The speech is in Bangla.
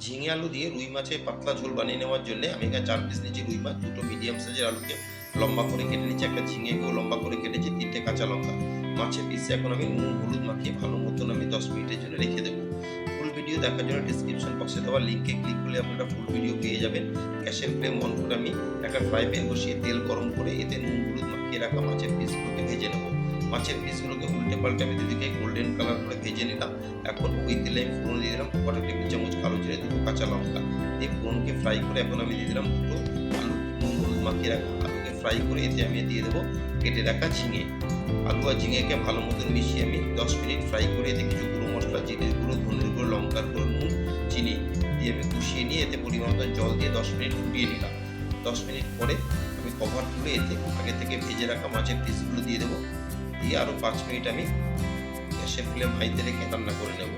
ঝিঙে আলু দিয়ে রুই মাছের পাতলা ঝোল বানিয়ে নেওয়ার জন্য আমি এখানে 4 পিস নিয়েছি রুই মাছ, দুটো মিডিয়াম সাইজের আলুকে লম্বা করে কেটে নিচ্ছি, একটা ঝিঙেকেও লম্বা করে কেটেছি, 3টে কাঁচা লঙ্কা। মাছের পিসে এখন আমি নুন হলুদ মাখিয়ে ভালো মতন আমি 10 মিনিটের জন্য রেখে দেবো। ফুল ভিডিও দেখার জন্য ডিসক্রিপশন বক্সে দেওয়া লিঙ্কে ক্লিক করলে আপনারা ফুল ভিডিও পেয়ে যাবেন। গ্যাসের ফ্লেম অন করে আমি একটা ফ্রাই প্যান বসিয়ে তেল গরম করে এতে নুন হলুদ মাখিয়ে রাখা মাছের পিসগুলোকে ভেজে নেব। মাছের পিসগুলোকে উল্টে পাল্টে আমি দুদিকে গোল্ডেন কালার করে ভেজে নিলাম। এখন ওই তেলে আমি ফোড়ন দিয়ে দিলাম 1/4 টেবিল চামচ কালো জিরে, 2 কাঁচা লঙ্কা দিয়ে ফোড়নকে ফ্রাই করে এখন আমি দিয়ে দিলাম 2 আলু। নুন হলুদ মাখিয়ে রাখা আলুকে ফ্রাই করে এতে আমি দিয়ে দেবো কেটে রাখা ঝিঙে। আলু আর ঝিঙেকে ভালো মতন মিশিয়ে আমি 10 মিনিট ফ্রাই করে এতে কিছু গুঁড়ো মশলা, জিরের গুঁড়ো, ধনের গুঁড়ো, লঙ্কার গুঁড়ো, নুন, চিনি দিয়ে আমি কষিয়ে নিয়ে এতে পরিমাণ মতন জল দিয়ে 10 মিনিট ফুটিয়ে নিলাম। 10 মিনিট পরে আমি কভার তুলে এতে আগে থেকে ভেজে রাখা মাছের পিসগুলো দিয়ে দেবো, দিয়ে আরও 5 মিনিট আমি গ্যাসের ফ্লেম হাইতে রেখে রান্না করে নেব।